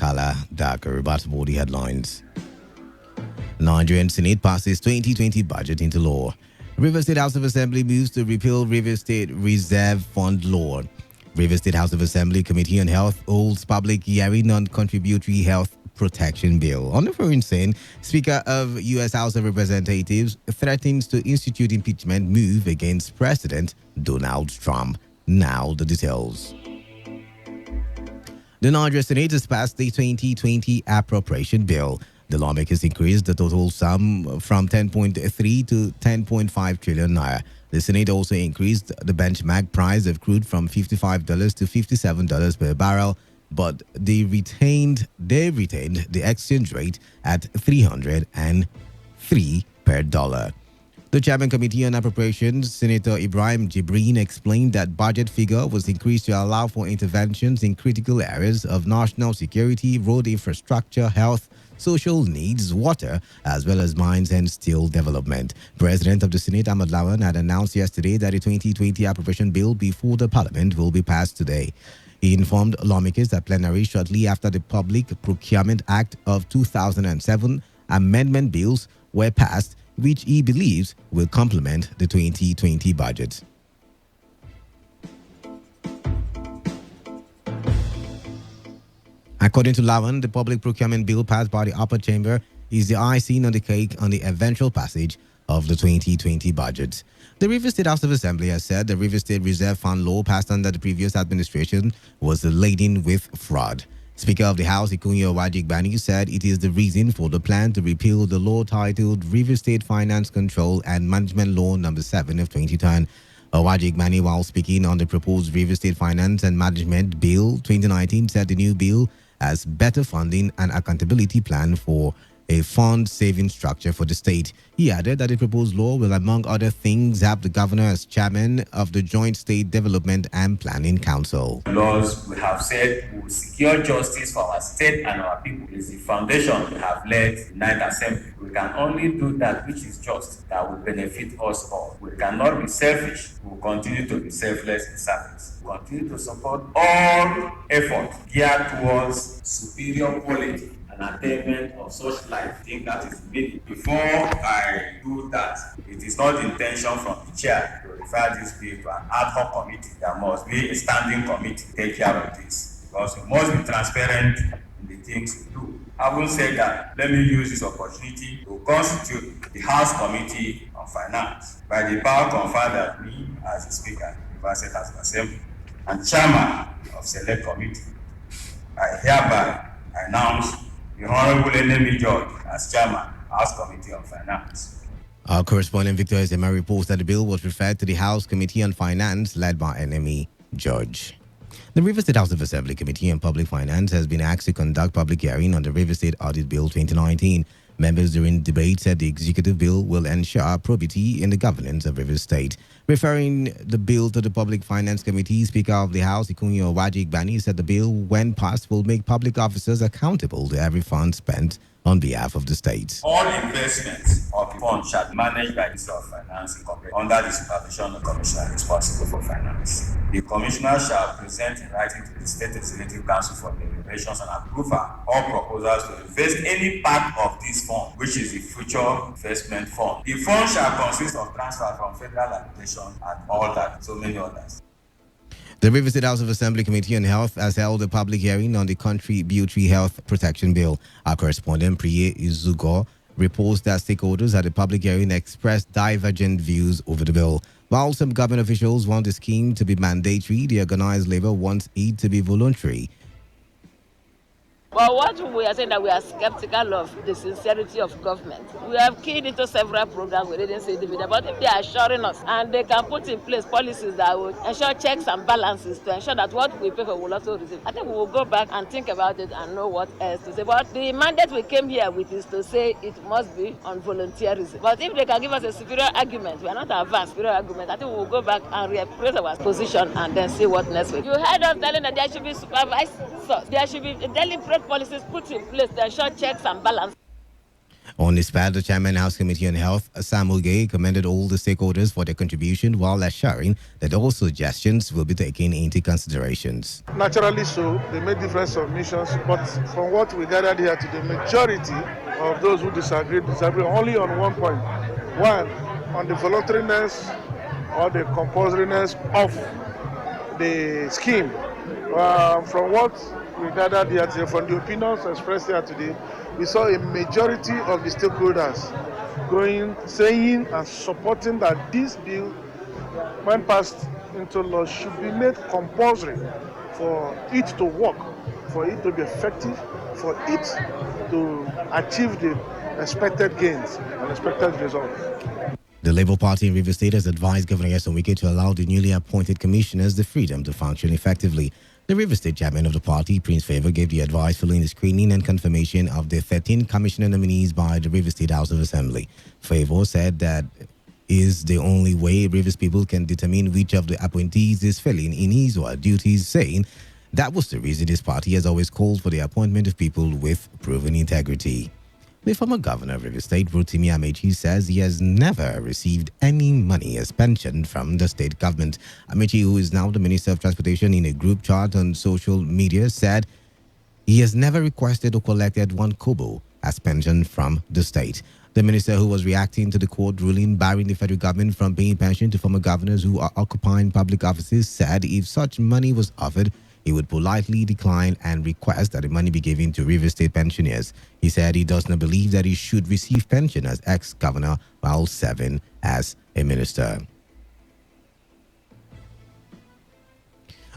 Kala Dakar. About more the headlines. Nigerian Senate passes 2020 budget into law. River State House of Assembly moves to repeal River State Reserve Fund law. River State House of Assembly Committee on Health holds public hearing on contributory health protection bill. On the foreign scene, Speaker of U.S. House of Representatives threatens to institute impeachment move against President Donald Trump. Now the details. The Nigerian Senate has passed the 2020 appropriation bill. The lawmakers increased the total sum from 10.3 to 10.5 trillion naira. The Senate also increased the benchmark price of crude from $55 to $57 per barrel, but they retained the exchange rate at 303 per dollar. The Chairman Committee on Appropriations, Senator Ibrahim Jibreen, explained that budget figure was increased to allow for interventions in critical areas of national security, road infrastructure, health, social needs, water, as well as mines and steel development. President of the Senate, Ahmad Lawan, had announced yesterday that the 2020 appropriation bill before the Parliament will be passed today. He informed lawmakers that plenary shortly after the Public Procurement Act of 2007 amendment bills were passed, which he believes will complement the 2020 budget. According to Lawan, the public procurement bill passed by the upper chamber is the icing on the cake on the eventual passage of the 2020 budget. The River State House of Assembly has said the River State Reserve Fund law passed under the previous administration was laden with fraud. Speaker of the House, Ikunyo Wajigbani, said it is the reason for the plan to repeal the law titled River State Finance Control and Management Law No. 7 of 2010. Wajigbani, while speaking on the proposed River State Finance and Management Bill 2019, said the new bill has better funding and accountability plan for a fund saving structure for the state. He added that the proposed law will, among other things, have the governor as chairman of the Joint State Development and Planning Council. Laws we have said will secure justice for our state and our people. It is the foundation we have led the Ninth Assembly. We can only do that which is just, that will benefit us all. We cannot be selfish. We will continue to be selfless in service. We continue to support all efforts geared towards superior quality and attainment of such life. I think that is needed. Before I do that, it is not the intention from the chair to refer this bill to an ad hoc committee. There must be a standing committee to take care of this, because we must be transparent in the things we do. Having said that, let me use this opportunity to constitute the House Committee on Finance by the power conferred on me as the Speaker of the River State House of Assembly and Chairman of Select Committee. I hereby announce the Honorable Enemy George as Chairman, House Committee on Finance. Our correspondent Victor Ezema reports that the bill was referred to the House Committee on Finance led by Enemy George. The River State House of Assembly Committee on Public Finance has been asked to conduct public hearing on the River State Audit Bill 2019. Members during debate said the executive bill will ensure probity in the governance of River State. Referring the bill to the Public Finance Committee, Speaker of the House, Ikunyo Wajigbani, said the bill, when passed, will make public officers accountable to every fund spent on behalf of the state. All investments of the fund shall be managed by the Minister of Finance under the supervision of the Commissioner responsible for finance. The Commissioner shall present in writing to the State Executive Council for deliberations and approval all proposals to invest any part of this fund, which is the future investment fund. The fund shall consist of transfer from federal allocation and all that, so many others. The River State House of Assembly Committee on Health has held a public hearing on the Contributory Health Protection Bill. Our correspondent Priye Izugo reports that stakeholders at the public hearing expressed divergent views over the bill. While some government officials want the scheme to be mandatory, the organized labor wants it to be voluntary. But what we are saying that we are skeptical of the sincerity of government. We have keyed into several programs we didn't say dividend, but if they are assuring us and they can put in place policies that will ensure checks and balances to ensure that what we pay for will also receive, I think we will go back and think about it and know what else to say. But the mandate we came here with is to say it must be on volunteerism. But if they can give us a superior argument, we are not advanced superior argument, I think we will go back and reappraise our position and then see what next week. You heard us telling that there should be supervised, so there should be deliberate policies put in place to ensure checks and balances. On this part, the Chairman House Committee on Health, Samuel Gay, commended all the stakeholders for their contribution while assuring that all suggestions will be taken into considerations. Naturally so, they made different submissions, but from what we gathered here today, the majority of those who disagree only on one point. One, on the voluntariness or the compulsoriness of the scheme. From what we gathered here today, from the opinions expressed here today, we saw a majority of the stakeholders saying and supporting that this bill, when passed into law, should be made compulsory for it to work, for it to be effective, for it to achieve the expected gains and expected results. The Labour Party in Rivers State has advised Governor Nyesom Wike to allow the newly appointed commissioners the freedom to function effectively. The Rivers State chairman of the party, Prince Favour, gave the advice following the screening and confirmation of the 13 commissioner nominees by the Rivers State House of Assembly. Favour said that is the only way Rivers people can determine which of the appointees is failing in his or her duties, saying that was the reason his party has always called for the appointment of people with proven integrity. The former governor of Rivers State, Rotimi Amechi, says he has never received any money as pension from the state government. Amechi, who is now the Minister of Transportation, in a group chat on social media, said he has never requested or collected one kobo as pension from the state. The minister, who was reacting to the court ruling barring the federal government from paying pension to former governors who are occupying public offices, said if such money was offered, he would politely decline and request that the money be given to Rivers State pensioners. He said he does not believe that he should receive pension as ex-governor while serving as a minister.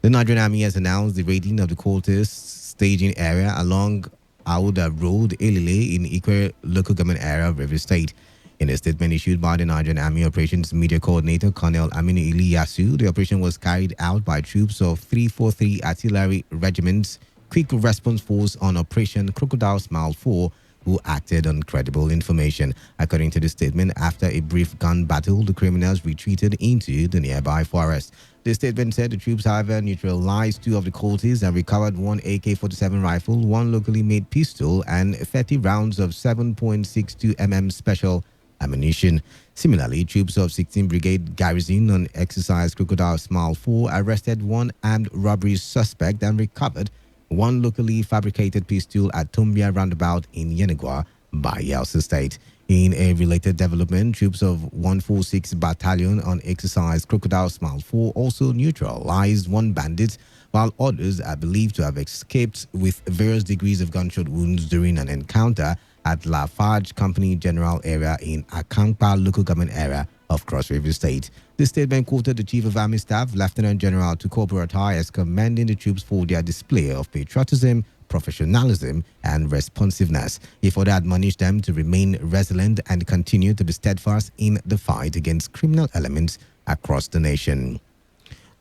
The Nigerian Army has announced the raiding of the Quarters staging area along Auda Road, Elile, in Ikwe local government area of Rivers State. In a statement issued by the Nigerian Army Operations Media Coordinator, Colonel Aminu Iliyasu, the operation was carried out by troops of 343 Artillery Regiment's Quick Response Force on Operation Crocodile Smile 4, who acted on credible information. According to the statement, after a brief gun battle, the criminals retreated into the nearby forest. The statement said the troops, however, neutralized 2 of the cultists and recovered 1 AK-47 rifle, 1 locally made pistol, and 30 rounds of 7.62 mm special ammunition. Similarly, troops of 16th Brigade Garrison on Exercise Crocodile Smile 4 arrested 1 armed robbery suspect and recovered 1 locally fabricated pistol at Tombia roundabout in Yenagua, Bayelsa State. In a related development, troops of 146 Battalion on Exercise Crocodile Smile 4 also neutralized 1 bandit, while others are believed to have escaped with various degrees of gunshot wounds during an encounter at Lafarge Company General Area in Akampa local government area of Cross River State. The statement quoted the Chief of Army Staff, Lieutenant General Tukur Buratai, as commending the troops for their display of patriotism, professionalism, and responsiveness. He further admonished them to remain resilient and continue to be steadfast in the fight against criminal elements across the nation.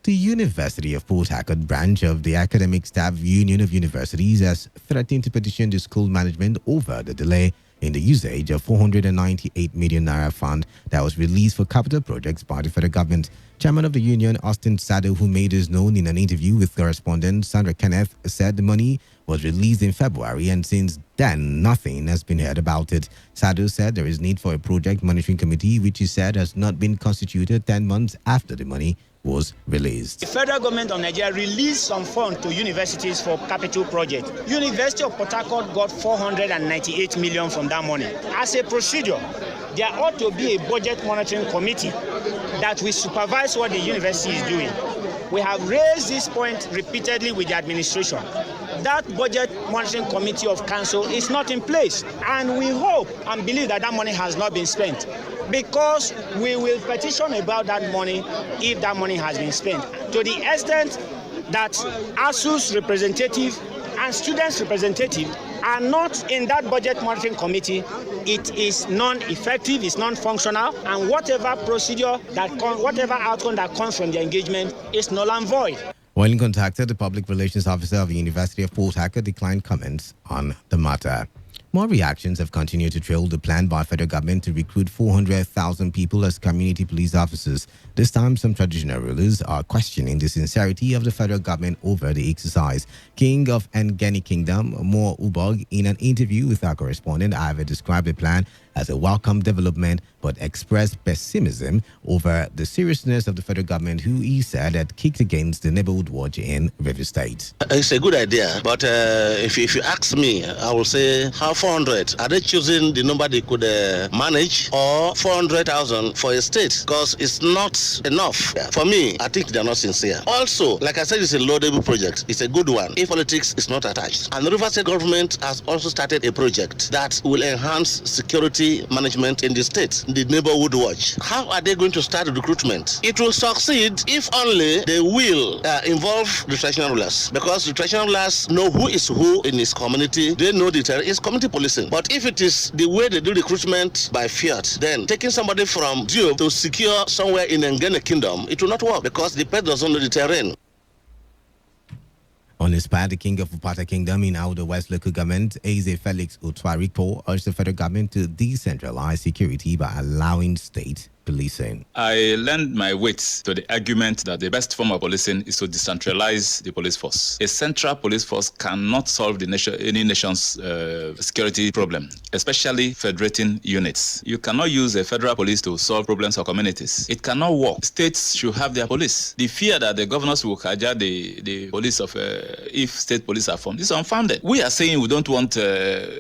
The University of Port Harcourt branch of the Academic Staff Union of Universities has threatened to petition the school management over the delay in the usage of 498 million naira fund that was released for capital projects by the federal government. Chairman of the union, Austin Sado, who made this known in an interview with correspondent Sandra Kenneth, said the money was released in February and since then nothing has been heard about it. Sado said there is need for a project monitoring committee, which he said has not been constituted 10 months after the money was released. The federal government of Nigeria released some funds to universities for capital projects. University of Port Harcourt got 498 million from that money. As a procedure, there ought to be a budget monitoring committee that will supervise what the university is doing. We have raised this point repeatedly with the administration. That budget monitoring committee of council is not in place, and we hope and believe that that money has not been spent, because we will petition about that money if that money has been spent, to the extent that ASU's representative and students' representative are not in that budget monitoring committee. It is non-effective, it's non-functional, and whatever procedure whatever outcome that comes from the engagement is null and void. When contacted, the public relations officer of the University of Port Harcourt declined comments on the matter. More reactions have continued to trail the plan by federal government to recruit 400,000 people as community police officers. This time, some traditional rulers are questioning the sincerity of the federal government over the exercise. King of Ngeni Kingdom, Mo Ubog, in an interview with our correspondent, Iver described the plan as a welcome development, but expressed pessimism over the seriousness of the federal government, who he said had kicked against the neighborhood watch in River State. It's a good idea, but if you ask me, I will say, how 400? Are they choosing the number they could manage, or 400,000 for a state? Because it's not enough. For me, I think they're not sincere. Also, like I said, it's a laudable project. It's a good one if politics is not attached. And the River State government has also started a project that will enhance security management in the state, the neighborhood watch. How are they going to start recruitment? It will succeed if only they will involve the traditional rulers, because the traditional rulers know who is who in his community. They know it's community policing. But if it is the way they do recruitment by fiat, then taking somebody from Dio to secure somewhere in Ngene Kingdom, it will not work, because the pet doesn't know the terrain. On his part, the King of Upata Kingdom in Outer West local government, Eze Felix Utwarikpo, urged the federal government to decentralize security by allowing state policing. I lend my weight to the argument that the best form of policing is to decentralize the police force. A central police force cannot solve any nation's security problem, especially federating units. You cannot use a federal police to solve problems of communities. It cannot work. States should have their police. The fear that the governors will hijack the police of if state police are formed is unfounded. We are saying we don't want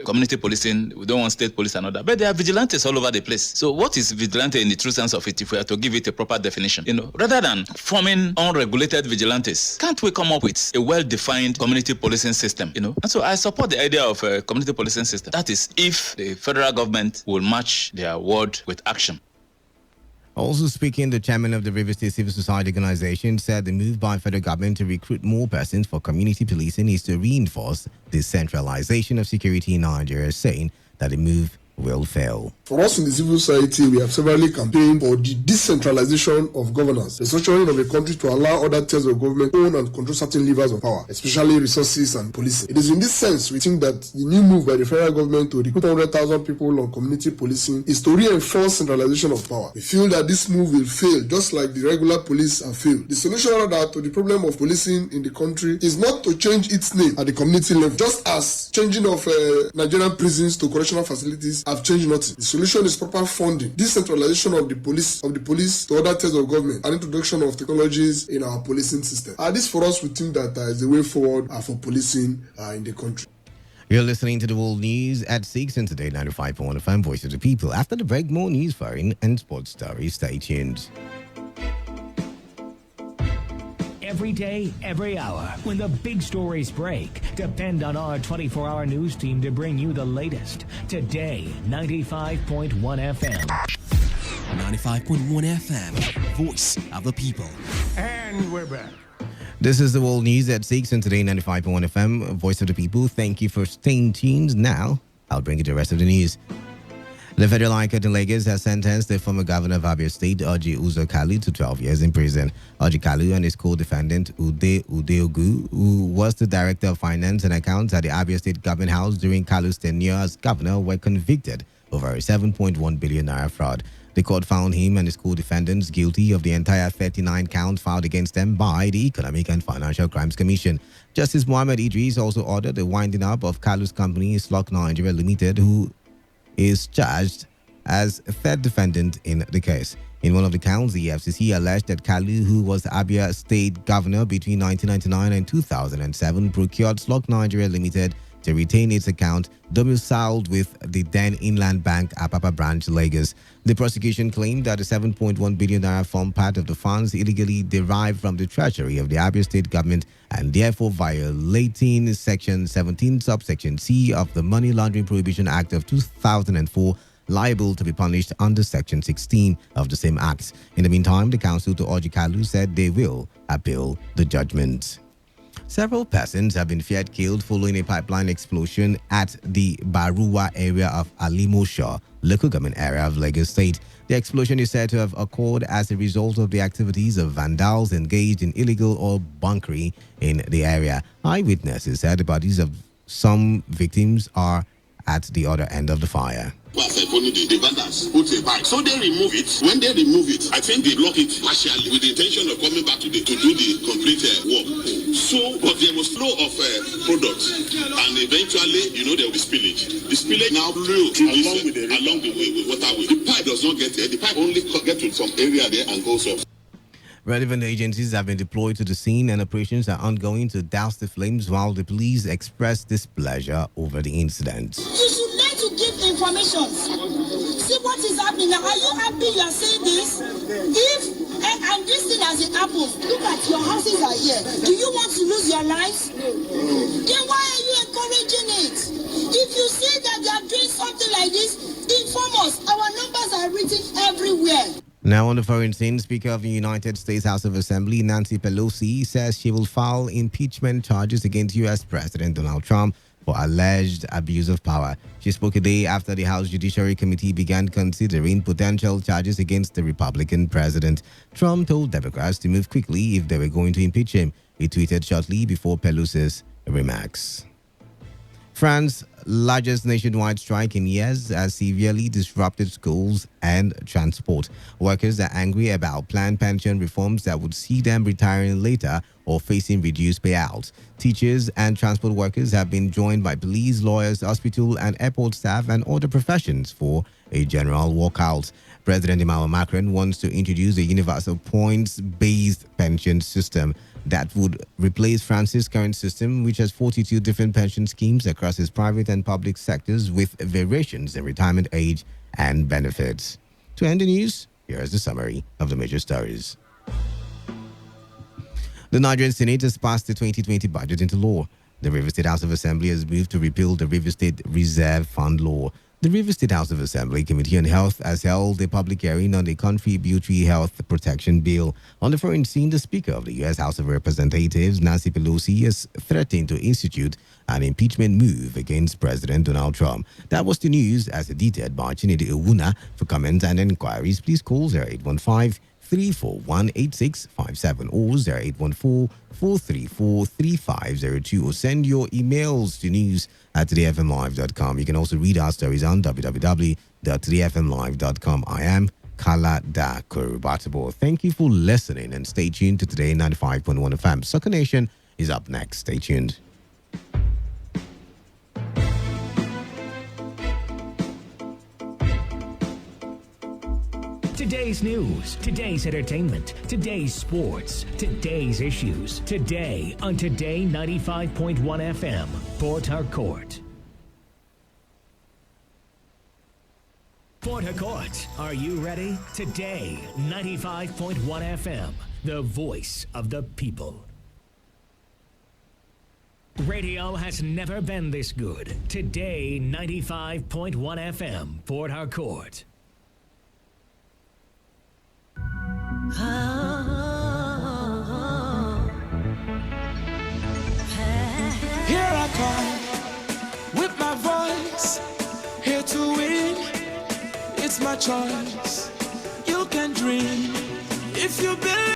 community policing, we don't want state police and all that, but there are vigilantes all over the place. So what is vigilante in the true sense of it, if we are to give it a proper definition? Rather than forming unregulated vigilantes, can't we come up with a well-defined community policing system? And so I support the idea of a community policing system. That is, if the federal government will match their word with action. Also speaking, the chairman of the River State Civil Society Organization said the move by federal government to recruit more persons for community policing is to reinforce the centralization of security in Nigeria, saying that the move will fail. For us in the civil society, we have severally campaigned for the decentralization of governance, the structuring of a country to allow other tiers of government own and control certain levers of power, especially resources and policing. It is in this sense we think that the new move by the federal government to recruit 100,000 people on community policing is to reinforce centralization of power. We feel that this move will fail, just like the regular police have failed. The solution to the problem of policing in the country is not to change its name at the community level, just as changing of Nigerian prisons to correctional facilities have changed nothing. The solution is proper funding, decentralization of the police to other tiers of government, and introduction of technologies in our policing system. This for us, we think that is the way forward for policing in the country. You're listening to the World News at 6 and Today 95.1 FM, Voice of the People. After the break, more news, foreign and sports stories. Stay tuned. Every day, every hour, when the big stories break, depend on our 24-hour news team to bring you the latest. Today, 95.1 FM. 95.1 FM, Voice of the People. And we're back. This is the World News at 6 and Today 95.1 FM, Voice of the People. Thank you for staying tuned. Now, I'll bring you the rest of the news. The Federal High Court in Lagos has sentenced the former governor of Abia State, Orji Uzor Kalu, to 12 years in prison. Orji Kalu and his co-defendant, Ude Udeogu, who was the Director of Finance and Accounts at the Abia State Government House during Kalu's tenure as governor, were convicted over a 7.1 billion naira fraud. The court found him and his co-defendants guilty of the entire 39 counts filed against them by the Economic and Financial Crimes Commission. Justice Mohammed Idris also ordered the winding up of Kalu's company, Slok Nigeria Limited, who is charged as a third defendant in the case. In one of the counts, the FCC alleged that Kalu, who was Abia State governor between 1999 and 2007, procured Slok Nigeria Limited to retain its account domiciled with the then Inland Bank Apapa branch, Lagos. The prosecution claimed that the 7.1 billion naira formed part of the funds illegally derived from the treasury of the Abia State government and therefore violating Section 17, subsection C of the Money Laundering Prohibition Act of 2004, liable to be punished under Section 16 of the same Act. In the meantime, the counsel to Orji Kalu said they will appeal the judgment. Several persons have been feared killed following a pipeline explosion at the Barua area of Alimosha, local government area of Lagos State. The explosion is said to have occurred as a result of the activities of vandals engaged in illegal oil bunkering in the area. Eyewitnesses said the bodies of some victims are at the other end of the fire. The vendors put a pipe. So they remove it. When they remove it, I think they lock it partially with the intention of coming back to do the complete work. So, but there was flow of products, and eventually, there will be spillage. The spillage now blew along the way with waterway. The pipe does not get there. The pipe only gets to some area there and goes off. Relevant agencies have been deployed to the scene and operations are ongoing to douse the flames while the police express displeasure over the incident. You should learn to give information. See what is happening now. Are you happy you are saying this? And this thing as it happens, look at your houses are here. Do you want to lose your life? Then why are you encouraging it? If you see that they are doing something like this, inform us. Our numbers are written everywhere. Now on the foreign scene, Speaker of the United States House of Assembly, Nancy Pelosi, says she will file impeachment charges against U.S. President Donald Trump for alleged abuse of power. She spoke a day after the House Judiciary Committee began considering potential charges against the Republican president. Trump told Democrats to move quickly if they were going to impeach him. He tweeted shortly before Pelosi's remarks. France's largest nationwide strike in years has severely disrupted schools and transport. Workers are angry about planned pension reforms that would see them retiring later or facing reduced payouts. Teachers and transport workers have been joined by police, lawyers, hospital and airport staff and other professions for a general walkout. President Emmanuel Macron wants to introduce a universal points-based pension system that would replace France's current system, which has 42 different pension schemes across its private and public sectors with variations in retirement age and benefits. To end the news, here is the summary of the major stories. The Nigerian Senate has passed the 2020 budget into law. The Rivers State House of Assembly has moved to repeal the Rivers State Reserve Fund law. The Rivers State House of Assembly Committee on Health has held a public hearing on the Contributory Health Protection Bill. On the foreign scene, the Speaker of the U.S. House of Representatives, Nancy Pelosi, has threatened to institute an impeachment move against President Donald Trump. That was the news as edited by Chinede Owuna. For comments and inquiries, please call 0815-341-8657 or 0814-434-3502 or send your emails to news@todayfmlive.com. You can also read our stories on www.todayfmlive.com. I am Kala Da Kurubatibo. Thank you for listening and stay tuned to Today 95.1 FM. Soccer Nation is up next. Stay tuned. Today's news, today's entertainment, today's sports, today's issues. Today on Today 95.1 FM, Port Harcourt. Port Harcourt, are you ready? Today 95.1 FM, the voice of the people. Radio has never been this good. Today 95.1 FM, Port Harcourt. Here I come with my voice, here to win. It's my choice. You can dream if you believe.